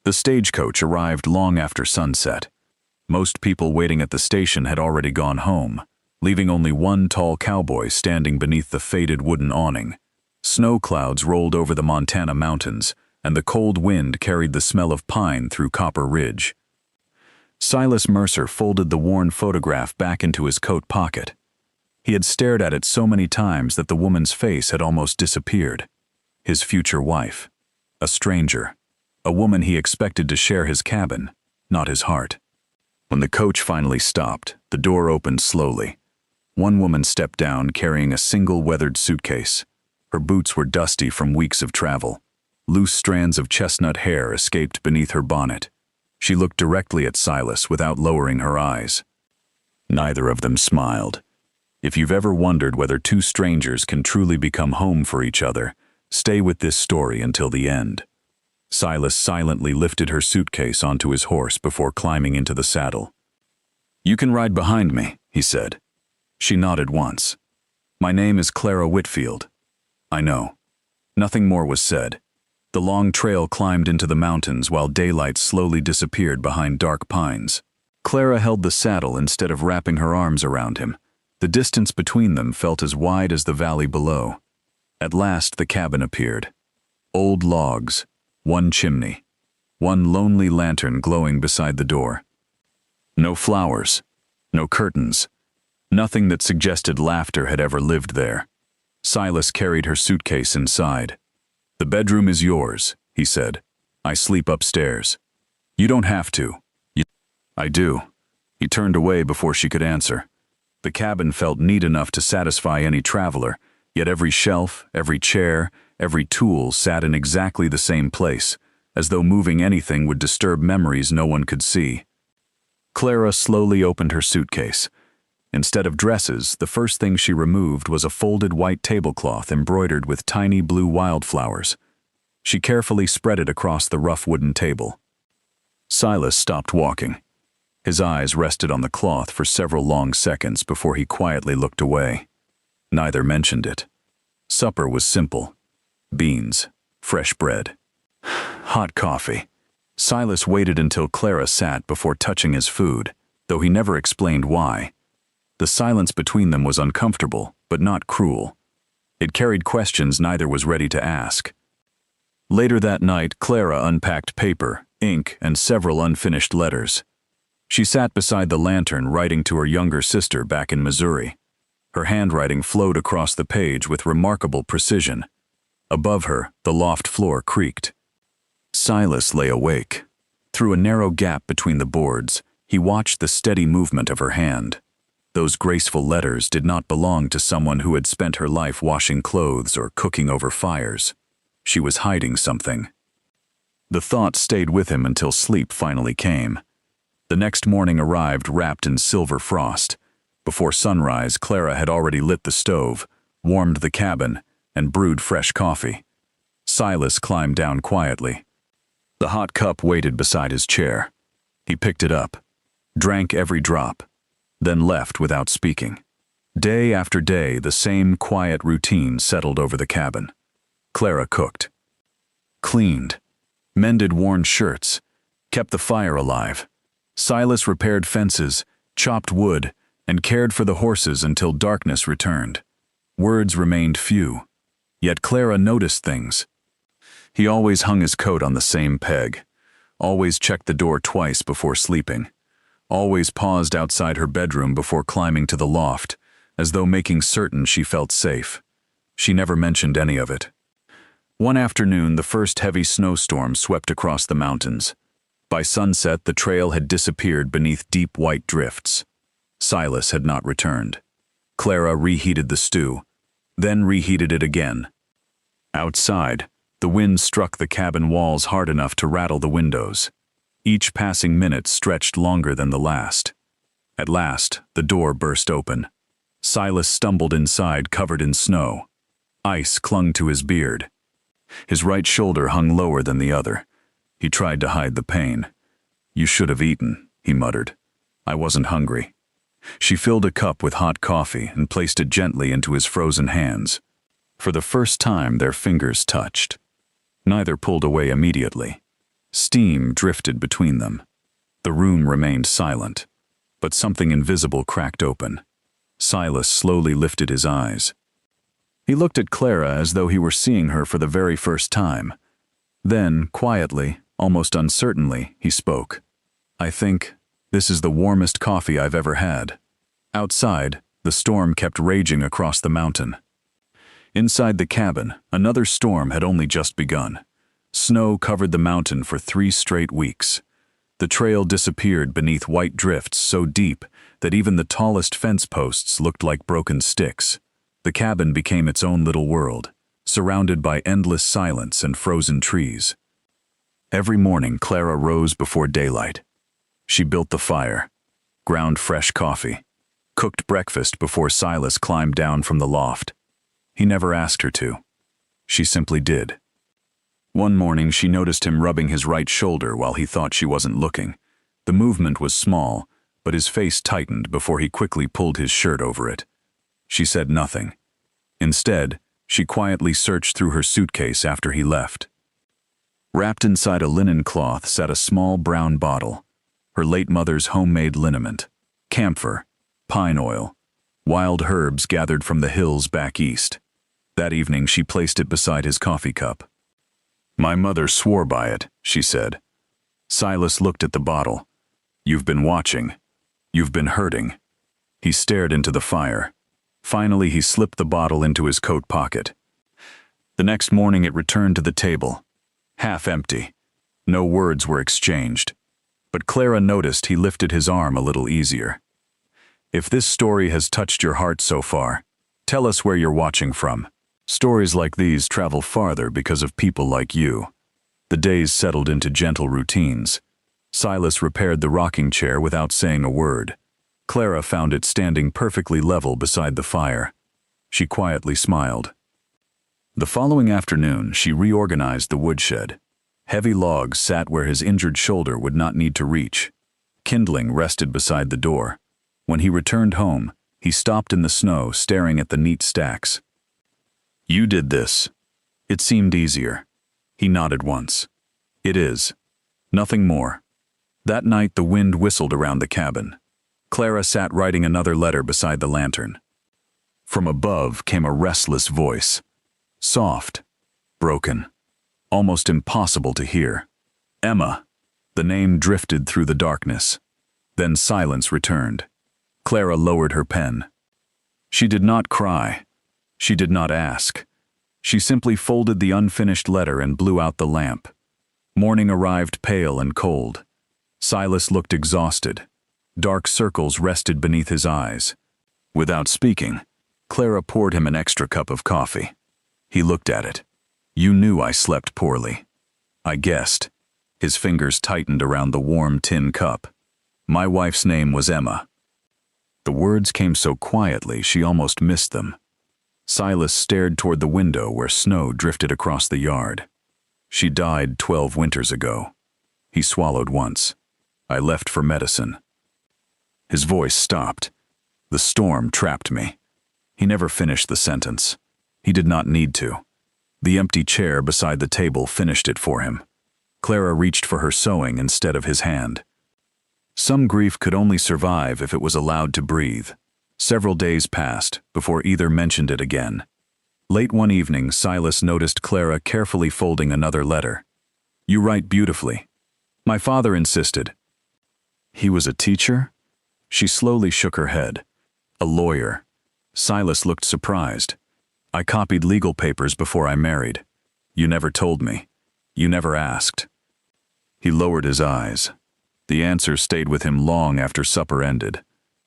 The stagecoach arrived long after sunset. Most people waiting at the station had already gone home, leaving only one tall cowboy standing beneath the faded wooden awning. Snow clouds rolled over the Montana mountains, and the cold wind carried the smell of pine through Copper Ridge. Silas Mercer folded the worn photograph back into his coat pocket. He had stared at it so many times that the woman's face had almost disappeared. His future wife. A stranger. A woman he expected to share his cabin, not his heart. When the coach finally stopped, the door opened slowly. One woman stepped down carrying a single weathered suitcase. Her boots were dusty from weeks of travel. Loose strands of chestnut hair escaped beneath her bonnet. She looked directly at Silas without lowering her eyes. Neither of them smiled. If you've ever wondered whether two strangers can truly become home for each other, stay with this story until the end. Silas silently lifted her suitcase onto his horse before climbing into the saddle. "You can ride behind me," he said. She nodded once. "My name is Clara Whitfield." "I know." Nothing more was said. The long trail climbed into the mountains while daylight slowly disappeared behind dark pines. Clara held the saddle instead of wrapping her arms around him. The distance between them felt as wide as the valley below. At last the cabin appeared. Old logs, one chimney, one lonely lantern glowing beside the door. No flowers, no curtains, nothing that suggested laughter had ever lived there. Silas carried her suitcase inside. "The bedroom is yours," he said. "I sleep upstairs. You don't have to." "I do." He turned away before she could answer. The cabin felt neat enough to satisfy any traveler, yet every shelf, every chair, every tool sat in exactly the same place, as though moving anything would disturb memories no one could see. Clara slowly opened her suitcase. Instead of dresses, the first thing she removed was a folded white tablecloth embroidered with tiny blue wildflowers. She carefully spread it across the rough wooden table. Silas stopped walking. His eyes rested on the cloth for several long seconds before he quietly looked away. Neither mentioned it. Supper was simple. Beans, fresh bread, hot coffee. Silas waited until Clara sat before touching his food, though he never explained why. The silence between them was uncomfortable, but not cruel. It carried questions neither was ready to ask. Later that night, Clara unpacked paper, ink, and several unfinished letters. She sat beside the lantern writing to her younger sister back in Missouri. Her handwriting flowed across the page with remarkable precision. Above her, the loft floor creaked. Silas lay awake. Through a narrow gap between the boards, he watched the steady movement of her hand. Those graceful letters did not belong to someone who had spent her life washing clothes or cooking over fires. She was hiding something. The thought stayed with him until sleep finally came. The next morning arrived wrapped in silver frost. Before sunrise, Clara had already lit the stove, warmed the cabin, and brewed fresh coffee. Silas climbed down quietly. The hot cup waited beside his chair. He picked it up, drank every drop, then left without speaking. Day after day, the same quiet routine settled over the cabin. Clara cooked, cleaned, mended worn shirts, kept the fire alive. Silas repaired fences, chopped wood, and cared for the horses until darkness returned. Words remained few, yet Clara noticed things. He always hung his coat on the same peg, always checked the door twice before sleeping, always paused outside her bedroom before climbing to the loft, as though making certain she felt safe. She never mentioned any of it. One afternoon, the first heavy snowstorm swept across the mountains. By sunset, the trail had disappeared beneath deep white drifts. Silas had not returned. Clara reheated the stew, then reheated it again. Outside, the wind struck the cabin walls hard enough to rattle the windows. Each passing minute stretched longer than the last. At last, the door burst open. Silas stumbled inside, covered in snow. Ice clung to his beard. His right shoulder hung lower than the other. He tried to hide the pain. "You should have eaten," he muttered. "I wasn't hungry." She filled a cup with hot coffee and placed it gently into his frozen hands. For the first time, their fingers touched. Neither pulled away immediately. Steam drifted between them. The room remained silent, but something invisible cracked open. Silas slowly lifted his eyes. He looked at Clara as though he were seeing her for the very first time. Then, quietly, almost uncertainly, he spoke. "I think this is the warmest coffee I've ever had." Outside, the storm kept raging across the mountain. Inside the cabin, another storm had only just begun. Snow covered the mountain for 3 straight weeks. The trail disappeared beneath white drifts so deep that even the tallest fence posts looked like broken sticks. The cabin became its own little world, surrounded by endless silence and frozen trees. Every morning, Clara rose before daylight. She built the fire, ground fresh coffee, cooked breakfast before Silas climbed down from the loft. He never asked her to. She simply did. One morning, she noticed him rubbing his right shoulder while he thought she wasn't looking. The movement was small, but his face tightened before he quickly pulled his shirt over it. She said nothing. Instead, she quietly searched through her suitcase after he left. Wrapped inside a linen cloth sat a small brown bottle, her late mother's homemade liniment, camphor, pine oil, wild herbs gathered from the hills back east. That evening, she placed it beside his coffee cup. "My mother swore by it," she said. Silas looked at the bottle. "You've been watching. You've been hurting." He stared into the fire. Finally, he slipped the bottle into his coat pocket. The next morning, it returned to the table, half empty. No words were exchanged. But Clara noticed he lifted his arm a little easier. If this story has touched your heart so far, tell us where you're watching from. Stories like these travel farther because of people like you. The days settled into gentle routines. Silas repaired the rocking chair without saying a word. Clara found it standing perfectly level beside the fire. She quietly smiled. The following afternoon, she reorganized the woodshed. Heavy logs sat where his injured shoulder would not need to reach. Kindling rested beside the door. When he returned home, he stopped in the snow, staring at the neat stacks. "You did this." It seemed easier. He nodded once. "It is. Nothing more." That night, the wind whistled around the cabin. Clara sat writing another letter beside the lantern. From above came a restless voice. Soft, broken, almost impossible to hear. "Emma." The name drifted through the darkness. Then silence returned. Clara lowered her pen. She did not cry. She did not ask. She simply folded the unfinished letter and blew out the lamp. Morning arrived pale and cold. Silas looked exhausted. Dark circles rested beneath his eyes. Without speaking, Clara poured him an extra cup of coffee. He looked at it. "You knew I slept poorly." "I guessed." His fingers tightened around the warm tin cup. "My wife's name was Emma." The words came so quietly she almost missed them. Silas stared toward the window where snow drifted across the yard. "She died 12 winters ago." He swallowed once. "I left for medicine." His voice stopped. "The storm trapped me." He never finished the sentence. He did not need to. The empty chair beside the table finished it for him. Clara reached for her sewing instead of his hand. Some grief could only survive if it was allowed to breathe. Several days passed before either mentioned it again. Late one evening, Silas noticed Clara carefully folding another letter. "You write beautifully." "My father insisted." "He was a teacher?" She slowly shook her head. "A lawyer." Silas looked surprised. "I copied legal papers before I married. You never told me. You never asked." He lowered his eyes. The answer stayed with him long after supper ended.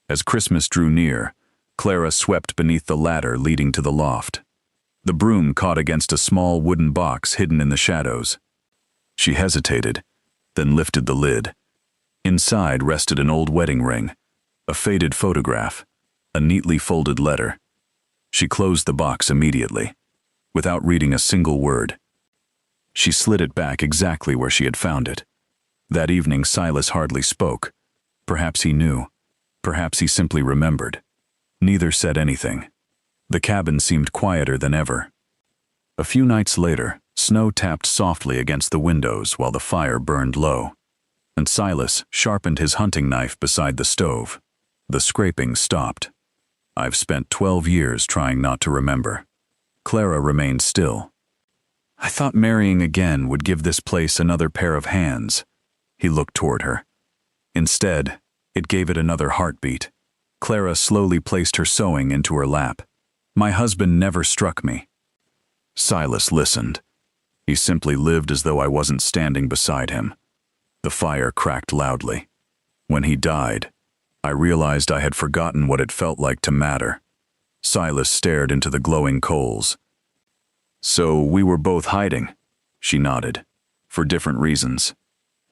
As Christmas drew near, Clara swept beneath the ladder leading to the loft. The broom caught against a small wooden box hidden in the shadows. She hesitated, then lifted the lid. Inside rested an old wedding ring, a faded photograph, a neatly folded letter. She closed the box immediately, without reading a single word. She slid it back exactly where she had found it. That evening, Silas hardly spoke. Perhaps he knew. Perhaps he simply remembered. Neither said anything. The cabin seemed quieter than ever. A few nights later, Snow tapped softly against the windows while the fire burned low, and Silas sharpened his hunting knife beside the stove. The scraping stopped. I've spent 12 years trying not to remember. Clara remained still. I thought marrying again would give this place another pair of hands. He looked toward her. Instead, it gave it another heartbeat. Clara slowly placed her sewing into her lap. My husband never struck me. Silas listened. He simply lived as though I wasn't standing beside him. The fire cracked loudly. When he died, I realized I had forgotten what it felt like to matter. Silas stared into the glowing coals. So we were both hiding, she nodded, for different reasons.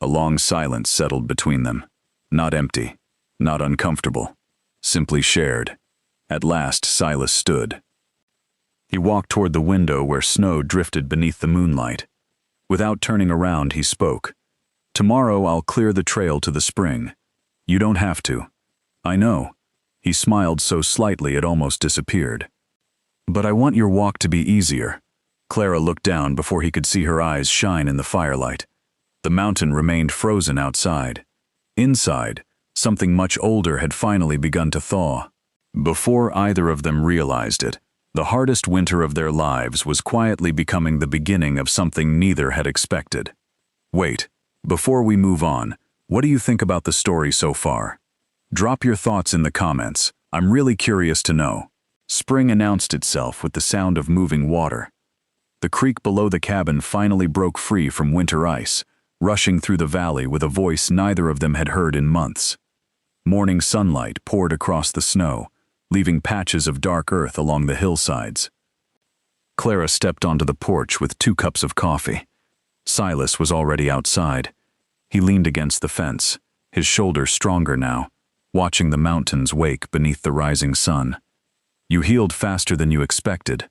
A long silence settled between them. Not empty, not uncomfortable, simply shared. At last, Silas stood. He walked toward the window where snow drifted beneath the moonlight. Without turning around, he spoke. Tomorrow I'll clear the trail to the spring. You don't have to. I know. He smiled so slightly it almost disappeared. But I want your walk to be easier. Clara looked down before he could see her eyes shine in the firelight. The mountain remained frozen outside. Inside, something much older had finally begun to thaw. Before either of them realized it, the hardest winter of their lives was quietly becoming the beginning of something neither had expected. Wait, before we move on, what do you think about the story so far? Drop your thoughts in the comments. I'm really curious to know. Spring announced itself with the sound of moving water. The creek below the cabin finally broke free from winter ice, rushing through the valley with a voice neither of them had heard in months. Morning sunlight poured across the snow, leaving patches of dark earth along the hillsides. Clara stepped onto the porch with 2 cups of coffee. Silas was already outside. He leaned against the fence, his shoulders stronger now, watching the mountains wake beneath the rising sun. You healed faster than you expected.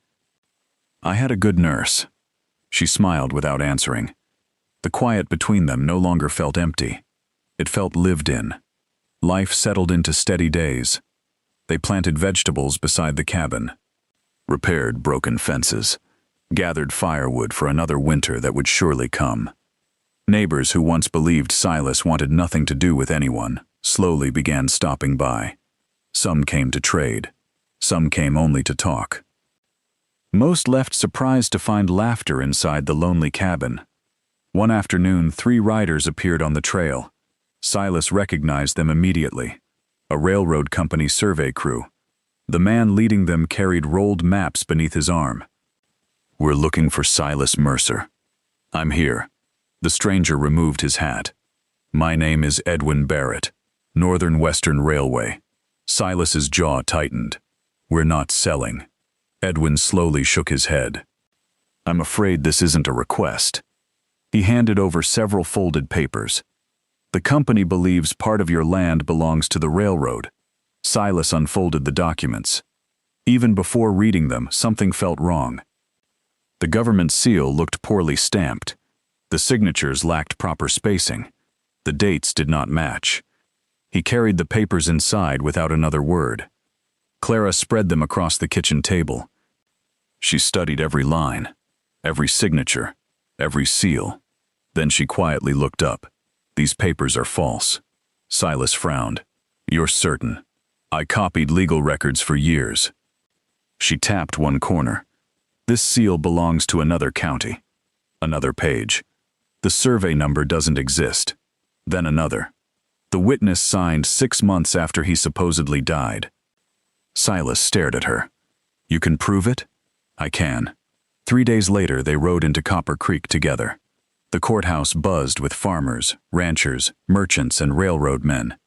I had a good nurse. She smiled without answering. The quiet between them no longer felt empty. It felt lived in. Life settled into steady days. They planted vegetables beside the cabin, repaired broken fences, gathered firewood for another winter that would surely come. Neighbors who once believed Silas wanted nothing to do with anyone slowly began stopping by. Some came to trade. Some came only to talk. Most left surprised to find laughter inside the lonely cabin. One afternoon, 3 riders appeared on the trail. Silas recognized them immediately. A railroad company survey crew. The man leading them carried rolled maps beneath his arm. We're looking for Silas Mercer. I'm here. The stranger removed his hat. My name is Edwin Barrett, Northern Western Railway. Silas's jaw tightened. We're not selling. Edwin slowly shook his head. I'm afraid this isn't a request. He handed over several folded papers. The company believes part of your land belongs to the railroad. Silas unfolded the documents. Even before reading them, something felt wrong. The government seal looked poorly stamped. The signatures lacked proper spacing. The dates did not match. He carried the papers inside without another word. Clara spread them across the kitchen table. She studied every line, every signature, every seal. Then she quietly looked up. These papers are false. Silas frowned. You're certain? I copied legal records for years. She tapped one corner. This seal belongs to another county. Another page. The survey number doesn't exist. Then another. The witness signed 6 months after he supposedly died. Silas stared at her. You can prove it? I can. 3 days later, they rode into Copper Creek together. The courthouse buzzed with farmers, ranchers, merchants, and railroad men.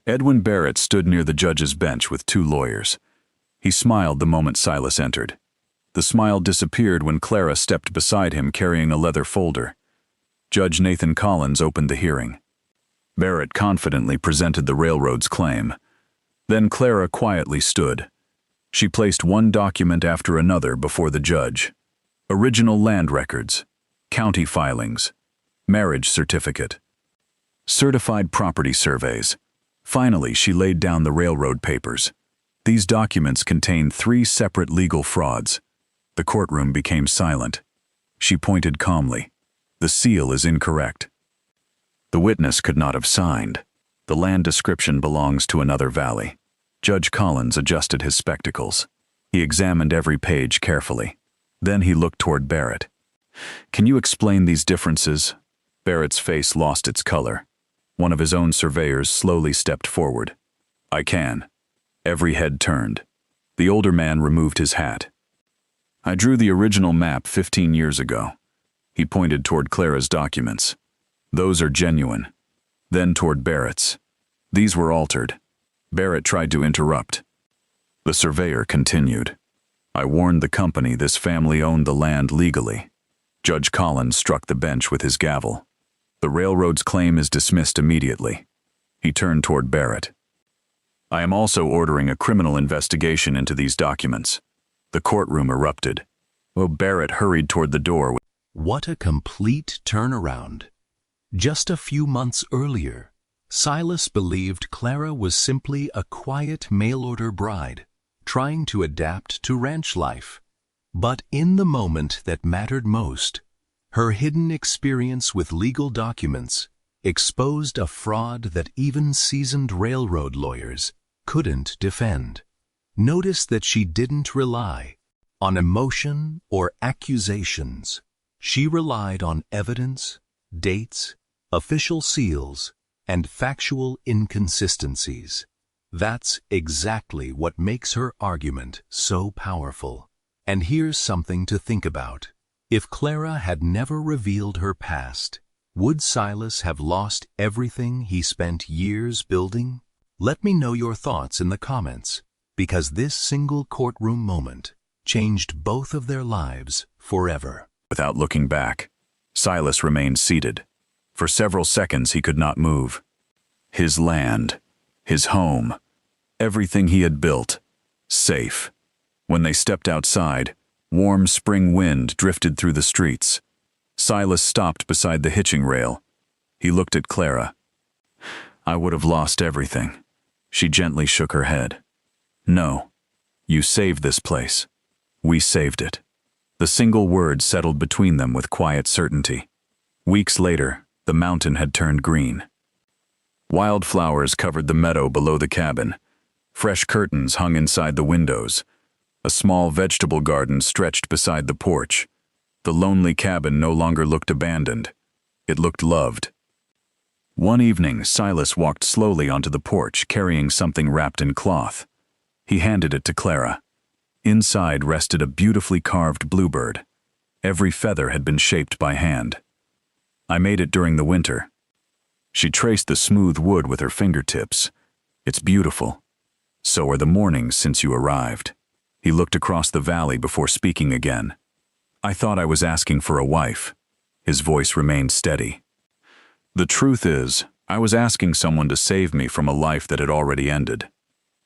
Edwin Barrett stood near the judge's bench with 2 lawyers. He smiled the moment Silas entered. The smile disappeared when Clara stepped beside him carrying a leather folder. Judge Nathan Collins opened the hearing. Barrett confidently presented the railroad's claim. Then Clara quietly stood. She placed one document after another before the judge. Original land records, county filings, marriage certificate, certified property surveys. Finally, she laid down the railroad papers. These documents contained 3 separate legal frauds. The courtroom became silent. She pointed calmly. The seal is incorrect. The witness could not have signed. The land description belongs to another valley. Judge Collins adjusted his spectacles. He examined every page carefully. Then he looked toward Barrett. Can you explain these differences? Barrett's face lost its color. One of his own surveyors slowly stepped forward. I can. Every head turned. The older man removed his hat. I drew the original map 15 years ago. He pointed toward Clara's documents. Those are genuine. Then toward Barrett's. These were altered. Barrett tried to interrupt. The surveyor continued. I warned the company this family owned the land legally. Judge Collins struck the bench with his gavel. The railroad's claim is dismissed immediately. He turned toward Barrett. I am also ordering a criminal investigation into these documents. The courtroom erupted. Barrett hurried toward the door. What a complete turnaround. Just a few months earlier, Silas believed Clara was simply a quiet mail-order bride, trying to adapt to ranch life. But in the moment that mattered most, her hidden experience with legal documents exposed a fraud that even seasoned railroad lawyers couldn't defend. Notice that she didn't rely on emotion or accusations. She relied on evidence, dates, official seals, and factual inconsistencies. That's exactly what makes her argument so powerful. And here's something to think about. If Clara had never revealed her past, would Silas have lost everything he spent years building? Let me know your thoughts in the comments, because this single courtroom moment changed both of their lives forever. Without looking back, Silas remained seated. For several seconds he could not move. His land, his home, everything he had built, safe. When they stepped outside, warm spring wind drifted through the streets. Silas stopped beside the hitching rail. He looked at Clara. I would have lost everything. She gently shook her head. No, you saved this place. We saved it. The single word settled between them with quiet certainty. Weeks later, the mountain had turned green. Wildflowers covered the meadow below the cabin. Fresh curtains hung inside the windows. A small vegetable garden stretched beside the porch. The lonely cabin no longer looked abandoned. It looked loved. One evening, Silas walked slowly onto the porch, carrying something wrapped in cloth. He handed it to Clara. Inside rested a beautifully carved bluebird. Every feather had been shaped by hand. I made it during the winter. She traced the smooth wood with her fingertips. It's beautiful. So are the mornings since you arrived. He looked across the valley before speaking again. I thought I was asking for a wife. His voice remained steady. The truth is, I was asking someone to save me from a life that had already ended.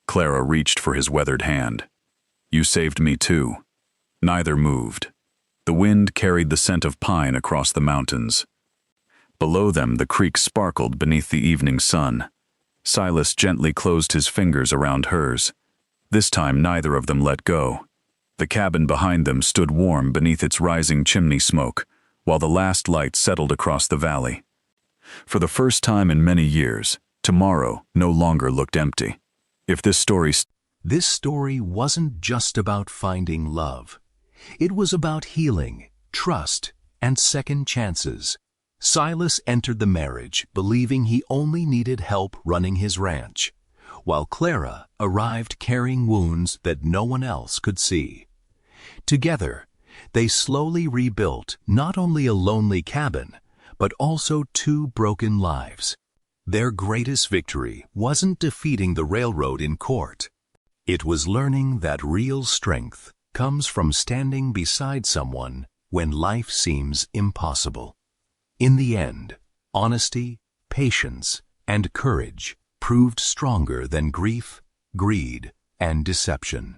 Clara reached for his weathered hand. You saved me too. Neither moved. The wind carried the scent of pine across the mountains. Below them, the creek sparkled beneath the evening sun. Silas gently closed his fingers around hers. This time, neither of them let go. The cabin behind them stood warm beneath its rising chimney smoke, while the last light settled across the valley. For the first time in many years, tomorrow no longer looked empty. If this story wasn't just about finding love. It was about healing, trust, and second chances. Silas entered the marriage believing he only needed help running his ranch, while Clara arrived carrying wounds that no one else could see. Together, they slowly rebuilt not only a lonely cabin, but also two broken lives. Their greatest victory wasn't defeating the railroad in court. It was learning that real strength comes from standing beside someone when life seems impossible. In the end, honesty, patience, and courage proved stronger than grief, greed, and deception.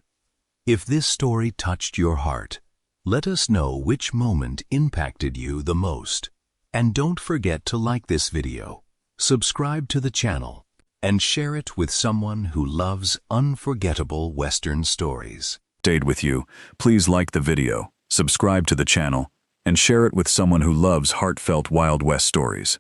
If this story touched your heart, let us know which moment impacted you the most. And don't forget to like this video, subscribe to the channel, and share it with someone who loves unforgettable Western stories. Stayed with you. Please like the video, subscribe to the channel, and share it with someone who loves heartfelt Wild West stories.